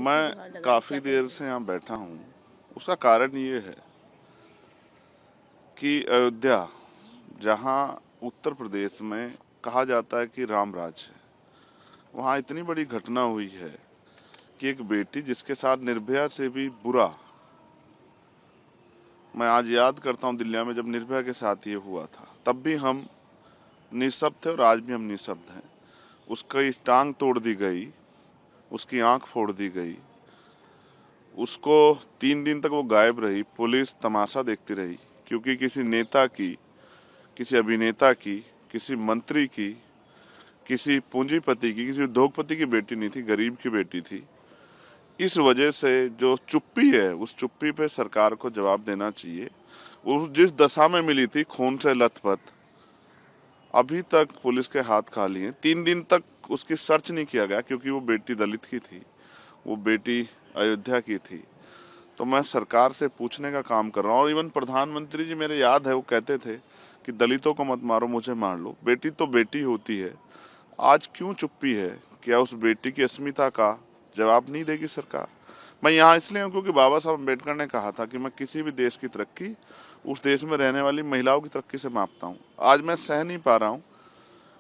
मैं काफी देर से यहाँ बैठा हूँ। उसका कारण ये है कि अयोध्या, जहाँ उत्तर प्रदेश में कहा जाता है कि राम राज है, वहाँ इतनी बड़ी घटना हुई है कि एक बेटी जिसके साथ निर्भया से भी बुरा, मैं आज याद करता हूँ दिल्ली में जब निर्भया के साथ ये हुआ था, तब भी हम निःशब्द थे और आज भी हम निःशब्द हैं। उसकी टांग तोड़ दी गई, उसकी आंख फोड़ दी गई, उसको 3 दिन तक वो गायब रही, पुलिस तमाशा देखती रही, क्योंकि किसी नेता की, किसी अभिनेता की, किसी मंत्री की, किसी पूंजीपति की, किसी उद्योगपति की बेटी नहीं थी, गरीब की बेटी थी। इस वजह से जो चुप्पी है, उस चुप्पी पे सरकार को जवाब देना चाहिए। उस जिस दशा में मिली थी, खून से लथपथ, अभी तक पुलिस के हाथ खाली हैं। 3 दिन तक उसकी सर्च नहीं किया गया, क्योंकि वो बेटी दलित की थी, वो बेटी अयोध्या की थी। तो मैं सरकार से पूछने का काम कर रहा हूँ। और इवन प्रधानमंत्री जी, मेरे याद है, वो कहते थे कि दलितों को मत मारो, मुझे मार लो। बेटी तो बेटी होती है। आज क्यों चुप्पी है? क्या उस बेटी की अस्मिता का जवाब नहीं देगी सरकार? मैं यहाँ इसलिए हूँ क्योंकि बाबा साहब अम्बेडकर ने कहा था कि मैं किसी भी देश की तरक्की उस देश में रहने वाली महिलाओं की तरक्की से मापता हूँ। आज मैं सह नहीं पा रहा हूँ,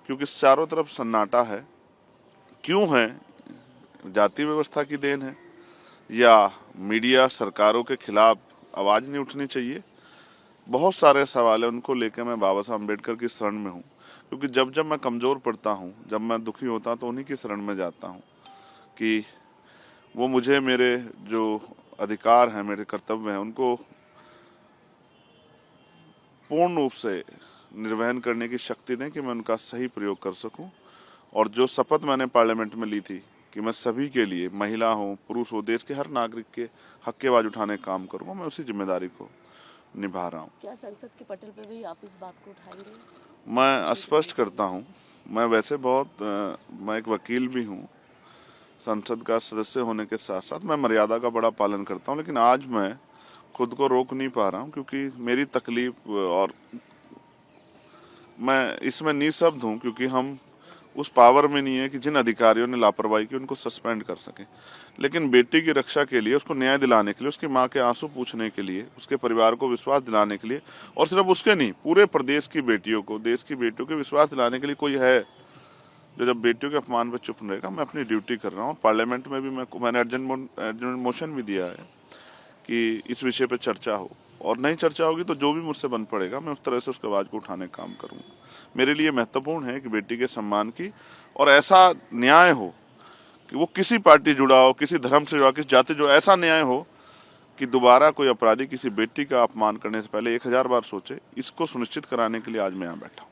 क्योंकि चारों तरफ सन्नाटा है। क्यों है? जाति व्यवस्था की देन है, या मीडिया सरकारों के खिलाफ आवाज नहीं उठनी चाहिए? बहुत सारे सवाल है, उनको लेकर मैं बाबा साहब अम्बेडकर की शरण में हूँ। क्योंकि जब जब मैं कमजोर पड़ता हूँ, जब मैं दुखी होता हूँ, तो उन्हीं की शरण में जाता हूँ कि वो मुझे मेरे जो अधिकार हैं, मेरे कर्तव्य हैं, उनको पूर्ण रूप से निर्वहन करने की शक्ति दें कि मैं उनका सही प्रयोग कर सकूं। और जो शपथ मैंने पार्लियामेंट में ली थी कि मैं सभी के लिए, महिला हो, पुरुष हो, देश के हर नागरिक के हक की आवाज उठाने का काम करूंगा, मैं उसी जिम्मेदारी को निभा रहा हूँ। क्या संसद के पटल पर भी आप इस बात को उठाएंगे? मैं स्पष्ट करता हूँ, मैं वैसे मैं एक वकील भी हूँ, संसद का सदस्य होने के साथ साथ मैं मर्यादा का बड़ा पालन करता हूँ। लेकिन आज मैं खुद को रोक नहीं पा रहा हूँ, क्योंकि मेरी तकलीफ, और मैं इसमें निःशब्द हूँ, क्योंकि हम उस पावर में नहीं है कि जिन अधिकारियों ने लापरवाही की उनको सस्पेंड कर सके। लेकिन बेटी की रक्षा के लिए, उसको न्याय दिलाने के लिए, उसकी माँ के आंसू पूछने के लिए, उसके परिवार को विश्वास दिलाने के लिए, और सिर्फ उसके नहीं, पूरे प्रदेश की बेटियों को, देश की बेटियों को विश्वास दिलाने के लिए कोई है जो जब बेटियों के अपमान पर चुप रहेगा। मैं अपनी ड्यूटी कर रहा हूँ। पार्लियामेंट में भी मैंने अर्जेंट मोशन भी दिया है कि इस विषय पर चर्चा हो, और नहीं चर्चा होगी तो जो भी मुझसे बन पड़ेगा, मैं उस तरह से उसकी आवाज को उठाने का काम करूंगा। मेरे लिए महत्वपूर्ण है कि बेटी के सम्मान की, और ऐसा न्याय हो कि वो किसी पार्टी जुड़ा हो, किसी धर्म से जुड़ा, किसी जाति जुड़ा, ऐसा न्याय हो कि दोबारा कोई अपराधी किसी बेटी का अपमान करने से पहले 1000 बार सोचे। इसको सुनिश्चित कराने के लिए आज मैं यहाँ बैठा हूँ।